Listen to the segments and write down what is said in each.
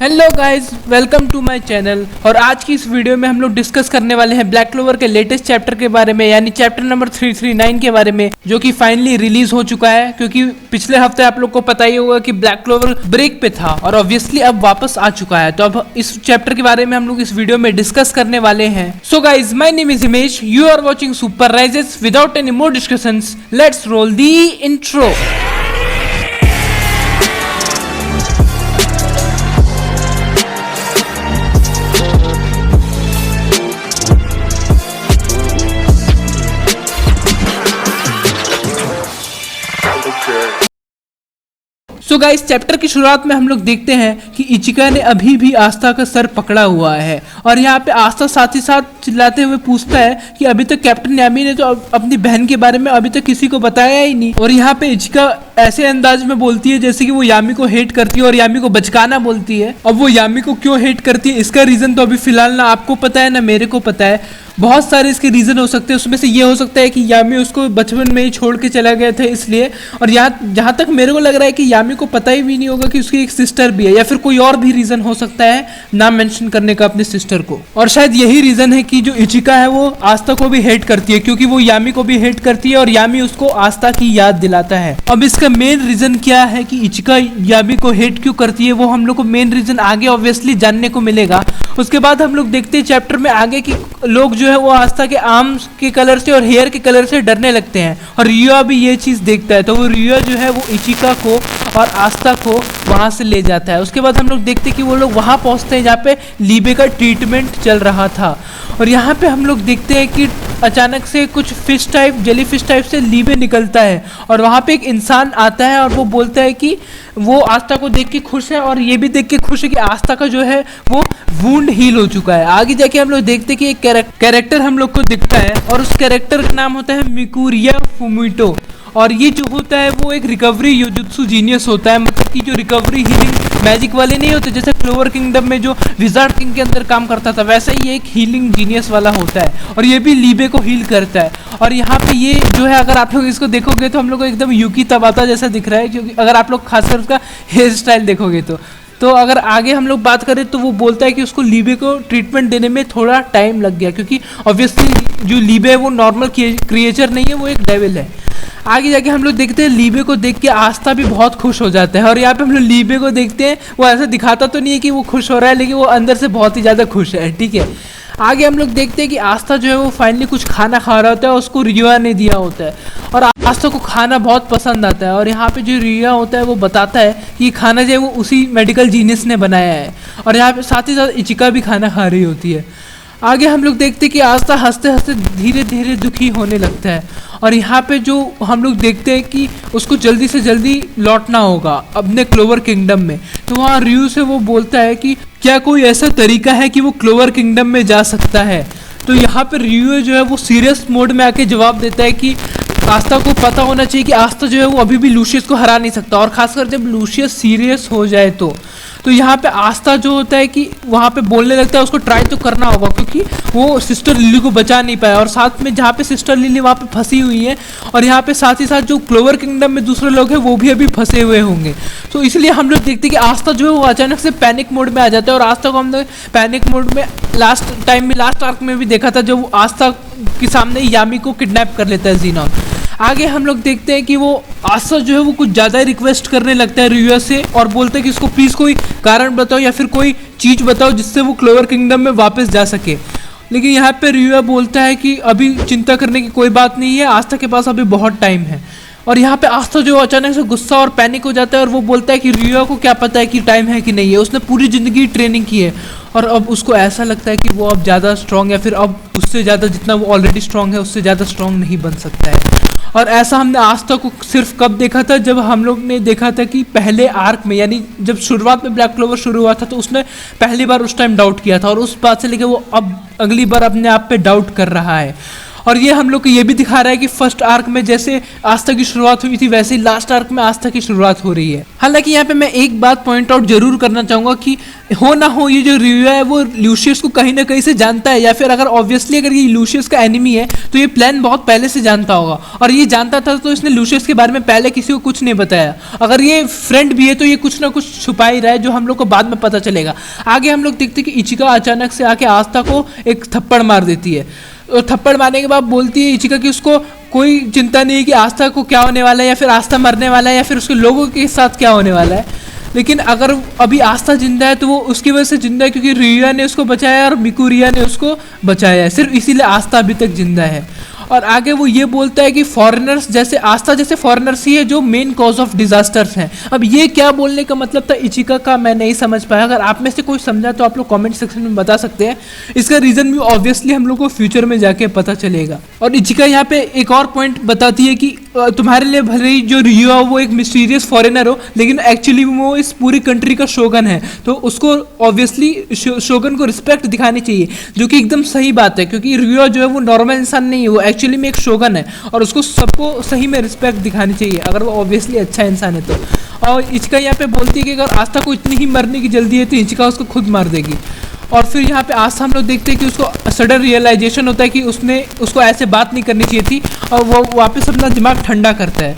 Hello guys, welcome to my channel. और आज की इस वीडियो में हम लोग डिस्कस करने वाले हैं ब्लैक क्लोवर के लेटेस्ट चैप्टर के बारे में, यानी चैप्टर नंबर 339 के बारे में, जो कि फाइनली रिलीज हो चुका है। क्योंकि पिछले हफ्ते आप लोग को पता ही होगा कि ब्लैक क्लोवर ब्रेक पे था और ऑब्वियसली अब वापस आ चुका है। तो अब इस चैप्टर के बारे में हम लोग इस वीडियो में डिस्कस करने वाले हैं। So guys, my name is Himesh, you are watching super rises. Without any more discussions, let's roll the intro. So guys, chapter की शुरुआत में हम लोग देखते हैं कि इचिका ने अभी भी आस्था का सर पकड़ा हुआ है और यहाँ पे आस्था साथ ही साथ चिल्लाते हुए पूछता है कि अभी तक कैप्टन यामी ने तो अपनी बहन के बारे में अभी तक किसी को बताया ही नहीं। और यहाँ पे इचिका ऐसे अंदाज में बोलती है जैसे कि वो यामी को हेट करती है और यामी को बचकाना बोलती है। अब वो यामी को क्यों हेट करती है इसका रीजन तो अभी फिलहाल ना आपको पता है ना मेरे को पता है। बहुत सारे इसके रीजन हो सकते हैं, उसमें से ये हो सकता है कि यामी उसको बचपन में ही छोड़ के चला गया था इसलिए। और यहाँ जहाँ तक मेरे को लग रहा है कि यामी को पता ही भी नहीं होगा कि उसकी एक सिस्टर भी है, या फिर कोई और भी रीजन हो सकता है नाम मेंशन करने का अपने सिस्टर को। और शायद यही रीजन है कि जो इचिका है वो आस्था को भी हेट करती है, क्योंकि वो यामी को भी हेट करती है और यामी उसको आस्था की याद दिलाता है। अब इसका मेन रीजन क्या है कि इचिका यामी को हेट क्यों करती है, वो हम लोग को मेन रीजन आगे ऑब्वियसली जानने को मिलेगा। उसके बाद हम लोग देखते हैं चैप्टर में आगे कि लोग जो है वो आस्था के आर्म्स के कलर से और हेयर के कलर से डरने लगते हैं और रिया भी ये चीज देखता है। तो वो रिया जो है वो इचिका को और आस्था को वहां से ले जाता है। उसके बाद हम लोग देखते हैं कि वो लोग वहां पहुंचते हैं जहाँ पे लीबे का ट्रीटमेंट चल रहा था। और यहाँ पे हम लोग देखते हैं कि अचानक से कुछ fish type, jelly fish type से लीबे निकलता है और वहाँ पे एक इंसान आता है और वो बोलता है कि वो आस्था को देख के खुश है और ये भी देख के खुश है कि आस्था का जो है वो वुंड हील हो चुका है। आगे जाके हम लोग देखते हैं कि एक कैरेक्टर हम लोग को दिखता है और उस कैरेक्टर का नाम होता है मिकुरिया फुमिटो। और ये जो होता है वो एक रिकवरी युजुत्सु जीनियस होता है, मतलब कि जो रिकवरी हीलिंग मैजिक वाले नहीं होते जैसे क्लोवर किंगडम में जो विजार्ड किंग के अंदर काम करता था, वैसा ही एक हीलिंग जीनियस वाला होता है और ये भी लीबे को हील करता है। और यहाँ पे ये जो है अगर आप लोग इसको देखोगे तो हम लोग को एकदम यूकी तबाता जैसा दिख रहा है, क्योंकि अगर आप लोग खासकर उसका हेयर स्टाइल देखोगे तो अगर आगे हम लोग बात करें तो वो बोलता है कि उसको लीबे को ट्रीटमेंट देने में थोड़ा टाइम लग गया, क्योंकि ऑब्वियसली जो लीबे है वो नॉर्मल क्रिएचर नहीं है, वो एक डेविल है। आगे जाके हम लोग देखते हैं लीबे को देख के आस्था भी बहुत खुश हो जाता है और यहाँ पे हम लोग लीबे को देखते हैं, वो ऐसा दिखाता तो नहीं है कि वो खुश हो रहा है, लेकिन वो अंदर से बहुत ही ज़्यादा खुश है। ठीक है, आगे हम लोग देखते हैं कि आस्था जो है वो फाइनली कुछ खाना खा रहा होता है, उसको रिया ने दिया होता है और आस्था को खाना बहुत पसंद आता है। और यहाँ पे जो रिया होता है वो बताता है कि ये खाना जो है वो उसी मेडिकल जीनियस ने बनाया है। और यहाँ पे साथ ही साथ इचिका भी खाना खा रही होती है। आगे हम लोग देखते हैं कि आस्था हंसते हंसते धीरे धीरे दुखी होने लगता है और यहाँ पे जो हम लोग देखते हैं कि उसको जल्दी से जल्दी लौटना होगा अपने क्लोवर किंगडम में। तो वहाँ रियू से वो बोलता है कि क्या कोई ऐसा तरीका है कि वो क्लोवर किंगडम में जा सकता है। तो यहाँ पे रियू जो है वो सीरियस मोड में आके जवाब देता है कि आस्था को पता होना चाहिए कि आस्था जो है वो अभी भी लूशियस को हरा नहीं सकता, और खासकर जब लूशियस सीरियस हो जाए तो यहाँ पे आस्था जो होता है कि वहाँ पे बोलने लगता है उसको ट्राई तो करना होगा, क्योंकि वो सिस्टर लिली को बचा नहीं पाया और साथ में जहाँ पे सिस्टर लिली वहाँ पे फंसी हुई है और यहाँ पे साथ ही साथ जो क्लोवर किंगडम में दूसरे लोग हैं वो भी अभी फंसे हुए होंगे। तो इसलिए हम लोग देखते हैं कि आस्था जो है वो अचानक से पैनिक मोड में आ जाता है और आस्था को हमने पैनिक मोड में लास्ट आर्क में भी देखा था, जब वो आस्था के सामने यामी को किडनैप कर लेता है ज़ीनॉन। आगे हम लोग देखते हैं कि वो आस्था जो है वो कुछ ज़्यादा ही रिक्वेस्ट करने लगता है रिया से और बोलता है कि उसको प्लीज़ कोई कारण बताओ या फिर कोई चीज़ बताओ जिससे वो क्लोवर किंगडम में वापस जा सके। लेकिन यहाँ पे रिया बोलता है कि अभी चिंता करने की कोई बात नहीं है, आस्था के पास अभी बहुत टाइम है। और यहाँ पे आस्था जो अचानक से गुस्सा और पैनिक हो जाता है और वो बोलता है कि रिया को क्या पता है कि टाइम है कि नहीं है, उसने पूरी ज़िंदगी ट्रेनिंग की है और अब उसको ऐसा लगता है कि वो अब ज़्यादा स्ट्रॉन्ग या फिर अब उससे ज़्यादा जितना वो ऑलरेडी स्ट्रॉन्ग है उससे ज़्यादा स्ट्रॉन्ग नहीं बन सकता है। और ऐसा हमने आस्था को सिर्फ कब देखा था, जब हम लोग ने देखा था कि पहले आर्क में, यानी जब शुरुआत में ब्लैक क्लोवर शुरू हुआ था तो उसने पहली बार उस टाइम डाउट किया था और उस बात से लेकर वो अब अगली बार अपने आप पे डाउट कर रहा है। और ये हम लोग को ये भी दिखा रहा है कि फर्स्ट आर्क में जैसे आस्था की शुरुआत हुई थी वैसे ही लास्ट आर्क में आस्था की शुरुआत हो रही है। हालांकि यहाँ पे मैं एक बात पॉइंट आउट जरूर करना चाहूंगा कि हो ना हो ये जो रियो है वो लूशियस को कहीं ना कहीं से जानता है, या फिर अगर ऑब्वियसली अगर ये लूशियस का एनिमी है तो ये प्लान बहुत पहले से जानता होगा, और ये जानता था तो इसने लूशियस के बारे में पहले किसी को कुछ नहीं बताया। अगर ये फ्रेंड भी है तो ये कुछ ना कुछ छुपा ही रहा है जो हम लोग को बाद में पता चलेगा। आगे हम लोग देखते हैं कि इचिका अचानक से आके आस्था को एक थप्पड़ मार देती है, और थप्पड़ मारने के बाद बोलती है इचिका कि उसको कोई चिंता नहीं है कि आस्था को क्या होने वाला है, या फिर आस्था मरने वाला है, या फिर उसके लोगों के साथ क्या होने वाला है। लेकिन अगर अभी आस्था जिंदा है तो वो उसकी वजह से जिंदा है क्योंकि रिया ने उसको बचाया और मिकुरिया ने उसको बचाया है, सिर्फ इसीलिए आस्था अभी तक जिंदा है। और आगे वो ये बोलता है कि फॉरेनर्स जैसे आस्था जैसे फॉरेनर्स ही है जो मेन कॉज ऑफ डिजास्टर्स हैं। अब ये क्या बोलने का मतलब था इचिका का मैं नहीं समझ पाया। अगर आप में से कोई समझा तो आप लोग कमेंट सेक्शन में बता सकते हैं। इसका रीजन भी ऑब्वियसली हम लोग को फ्यूचर में जाके पता चलेगा। और इचिका यहाँ पे एक और पॉइंट बताती है कि तुम्हारे लिए भले ही जो रियो हो वो एक मिस्टीरियस फॉरेनर हो, लेकिन एक्चुअली वो इस पूरी कंट्री का शोगन है, तो उसको ऑब्वियसली शोगन को रिस्पेक्ट दिखानी चाहिए, जो कि एकदम सही बात है क्योंकि रियो जो है वो नॉर्मल इंसान नहीं है, वो एक्चुअली में एक शोगन है और उसको सबको सही में रिस्पेक्ट दिखानी चाहिए अगर वो ऑब्वियसली अच्छा इंसान है तो। और इचिका यहाँ पे बोलती है कि अगर आस्था को इतनी ही मरने की जल्दी है तो इचिका उसको खुद मार देगी। और फिर यहाँ पे आस्था हम लोग देखते हैं कि उसको सडन रियलाइजेशन होता है कि उसको ऐसे बात नहीं करनी चाहिए थी, और वो वापस अपना दिमाग ठंडा करता है।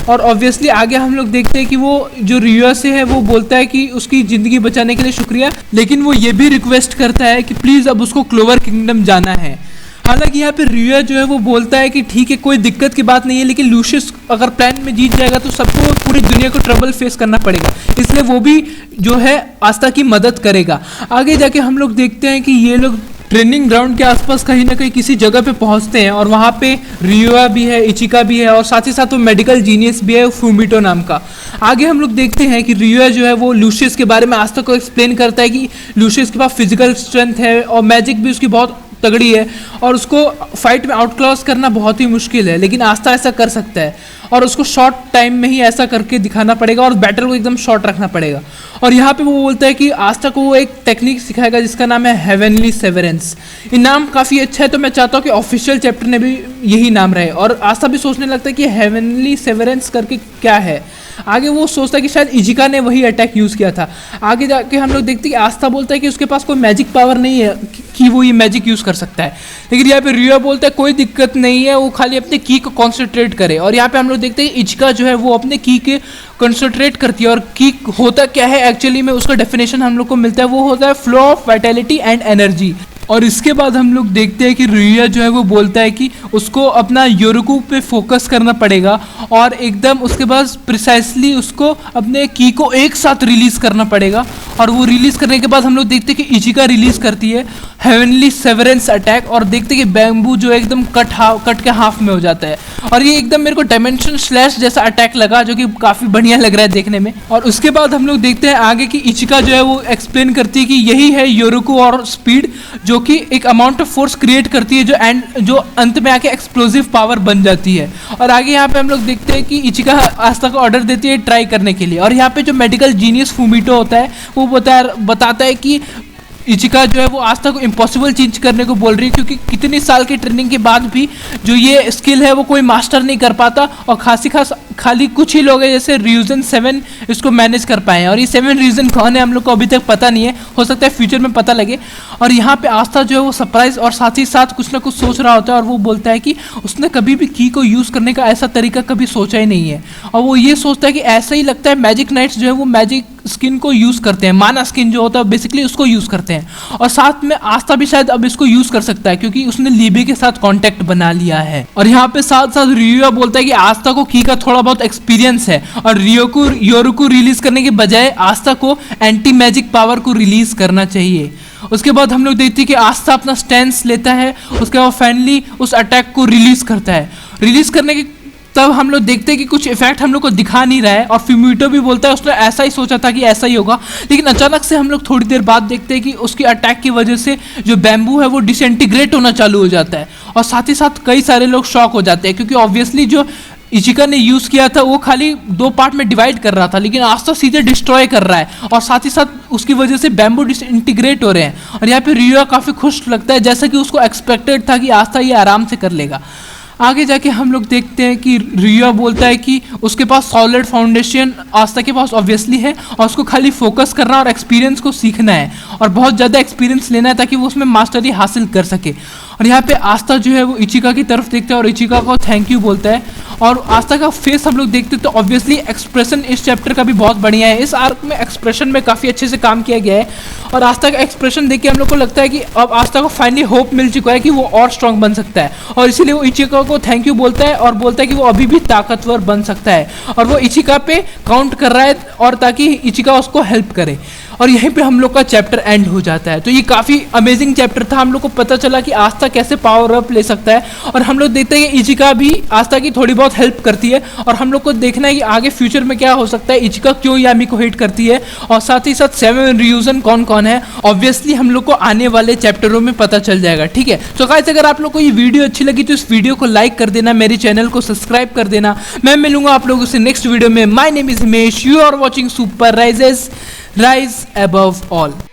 और ऑब्वियसली आगे हम लोग देखते हैं कि वो जो रियो से है वो बोलता है कि उसकी ज़िंदगी बचाने के लिए शुक्रिया, लेकिन वो ये भी रिक्वेस्ट करता है कि प्लीज़ अब उसको क्लोवर किंगडम जाना है। हालांकि यहाँ पे रियो जो है वो बोलता है कि ठीक है कोई दिक्कत की बात नहीं है, लेकिन लूशियस अगर प्लान में जीत जाएगा तो सबको पूरी दुनिया को ट्रबल फेस करना पड़ेगा, इसलिए वो भी जो है आस्था की मदद करेगा। आगे जाके हम लोग देखते हैं कि ये लोग ट्रेनिंग ग्राउंड के आसपास कहीं ना कहीं किसी जगह पे पहुंचते हैं और वहाँ पे रियोआ भी है, इचिका भी है, और साथ ही साथ वो मेडिकल जीनियस भी है फूमिटो नाम का। आगे हम लोग देखते हैं कि रियोआ जो है वो लूशियस के बारे में आस्था को एक्सप्लेन करता है कि लूशियस के पास फिजिकल स्ट्रेंथ है और मैजिक भी उसकी बहुत तगड़ी है और उसको फाइट में आउट क्लॉस करना बहुत ही मुश्किल है, लेकिन आस्था ऐसा कर सकता है और उसको शॉर्ट टाइम में ही ऐसा करके दिखाना पड़ेगा और बैटल को एकदम शॉर्ट रखना पड़ेगा। और यहाँ पे वो बोलता है कि आस्था को वो एक टेक्निक सिखाएगा जिसका नाम है हेवनली सेवरेंस। ये नाम काफ़ी अच्छा है, तो मैं चाहता हूँ कि ऑफिशियल चैप्टर ने भी यही नाम रहे। और आस्था भी सोचने लगता है कि हेवनली सेवरेंस करके क्या है। आगे वो सोचता है कि शायद इजिका ने वही अटैक यूज़ किया था। आगे जाके हम लोग देखते हैं कि आस्था बोलता है कि उसके पास कोई मैजिक पावर नहीं है कि वो ये मैजिक यूज़ कर सकता है, लेकिन यहाँ पे रियो बोलता है कोई दिक्कत नहीं है, वो खाली अपने की को कॉन्सेंट्रेट करे। और यहाँ पे हम लोग देखते हैं इजिका जो है वो अपने की के कंसंट्रेट करती है। और की होता क्या है एक्चुअली में उसका डेफिनेशन हम लोग को मिलता है, वो होता है flow of vitality and energy. और इसके बाद हम लोग देखते हैं कि रिया जो है वो बोलता है कि उसको अपना योरुकू पे फोकस करना पड़ेगा और एकदम उसके बाद प्रिसाइसली उसको अपने की को एक साथ रिलीज करना पड़ेगा। और वो रिलीज करने के बाद हम लोग देखते हैं कि इचिका रिलीज करती है हेवनली सेवरेंस अटैक, और देखते हैं कि बैम्बू जो एकदम कट के हाफ में हो जाता है। और ये एकदम मेरे को डायमेंशन स्लैश जैसा अटैक लगा जो कि काफ़ी बढ़िया लग रहा है देखने में। और उसके बाद हम लोग देखते हैं आगे कि इचिका जो है वो एक्सप्लेन करती है कि यही है योरुकू और स्पीड, जो कि एक अमाउंट ऑफ फोर्स क्रिएट करती है जो अंत में आके एक्सप्लोसिव पावर बन जाती है। और आगे यहाँ पे हम लोग देखते हैं कि इचिका आस्था को ऑर्डर देती है ट्राई करने के लिए। और यहाँ पे जो मेडिकल जीनियस फूमिटो होता है वो बताता है कि इचिका जो है वो आस्था को इम्पॉसिबल चेंज करने को बोल रही है, क्योंकि कितनी साल की ट्रेनिंग के बाद भी जो ये स्किल है वो कोई मास्टर नहीं कर पाता, और खाली कुछ ही लोग हैं जैसे रीजन 7 इसको मैनेज कर पाए हैं। और ये 7 रीजन कौन है हम लोग को अभी तक पता नहीं है, हो सकता है फ्यूचर में पता लगे। और यहाँ पे आस्था जो है वो सरप्राइज और साथ ही साथ कुछ ना कुछ सोच रहा होता है, और वो बोलता है कि उसने कभी भी की को यूज़ करने का ऐसा तरीका कभी सोचा ही नहीं है। और वो ये सोचता है कि ऐसा ही लगता है मैजिक नाइट्स जो है वो मैजिक स्किन को यूज़ करते हैं, माना स्किन जो होता है बेसिकली उसको यूज़ करते हैं। और साथ में आस्था भी शायद अब इसको यूज़ कर सकता है क्योंकि उसने लीबे के साथ कांटेक्ट बना लिया है। और यहाँ पे साथ साथ रियो बोलता है कि आस्था को की का थोड़ा बहुत एक्सपीरियंस है, और योरुकू रिलीज करने के बजाय आस्था को एंटी मैजिक पावर को रिलीज करना चाहिए। उसके बाद हम लोग देखते हैं कि आस्था अपना स्टैंस लेता है, उसके बाद फाइनली उस अटैक को रिलीज करता है। रिलीज करने के तब हम लोग देखते हैं कि कुछ इफेक्ट हम लोग को दिखा नहीं रहा है, और फ्यूमिटो भी बोलता है उसने ऐसा ही सोचा था कि ऐसा ही होगा, लेकिन अचानक से हम लोग थोड़ी देर बाद देखते हैं कि उसकी अटैक की वजह से जो बैम्बू है वो डिसइंटीग्रेट होना चालू हो जाता है। और साथ ही साथ कई सारे लोग शॉक हो जाते हैं क्योंकि ऑब्वियसली जो इचिका ने यूज किया था वो खाली 2 पार्ट में डिवाइड कर रहा था, लेकिन आस्था सीधे डिस्ट्रॉय कर रहा है और साथ ही साथ उसकी वजह से बैम्बू डिसइंटीग्रेट हो रहे हैं। और यहाँ पे रियो काफी खुश लगता है, जैसा कि उसको एक्सपेक्टेड था कि आस्था ये आराम से कर लेगा। आगे जाके हम लोग देखते हैं कि रियो बोलता है कि उसके पास सॉलिड फाउंडेशन आस्था के पास ऑब्वियसली है और उसको खाली फोकस करना और एक्सपीरियंस को सीखना है और बहुत ज़्यादा एक्सपीरियंस लेना है ताकि वो उसमें मास्टरी हासिल कर सके। और यहाँ पे आस्था जो है वो इचिका की तरफ देखता है और इचिका को थैंक यू बोलता है। और आस्था का फेस हम लोग देखते तो ऑब्वियसली एक्सप्रेशन इस चैप्टर का भी बहुत बढ़िया है। इस आर्क में एक्सप्रेशन में काफ़ी अच्छे से काम किया गया है और आस्था का एक्सप्रेशन देख के हम लोग को लगता है कि अब आस्था को फाइनली होप मिल चुका है कि वो और स्ट्रांग बन सकता है और इसीलिए वो इचिका को थैंक यू बोलता है और बोलता है कि वो अभी भी ताकतवर बन सकता है और वो इचिका पे काउंट कर रहा है और ताकि इचिका उसको हेल्प करे। और यहीं पे हम लोग का चैप्टर एंड हो जाता है। तो ये काफ़ी अमेजिंग चैप्टर था, हम लोग को पता चला कि आस्था कैसे पावर अप ले सकता है और हम लोग देखते हैं कि इचिका भी आस्था की थोड़ी बहुत हेल्प करती है और हम लोग को देखना है कि आगे फ्यूचर में क्या हो सकता है, इचिका क्यों यामी को हिट करती है और साथ ही साथ 7 रियूजन कौन कौन है, ऑब्वियसली हम लोग को आने वाले चैप्टरों में पता चल जाएगा। ठीक है, तो गाइस अगर आप लोग को ये वीडियो अच्छी लगी तो इस वीडियो को लाइक कर देना, मेरे चैनल को सब्सक्राइब कर देना। मैं मिलूंगा आप लोगों से नेक्स्ट वीडियो में। My name is Himesh, you are watching super rises, rise above all।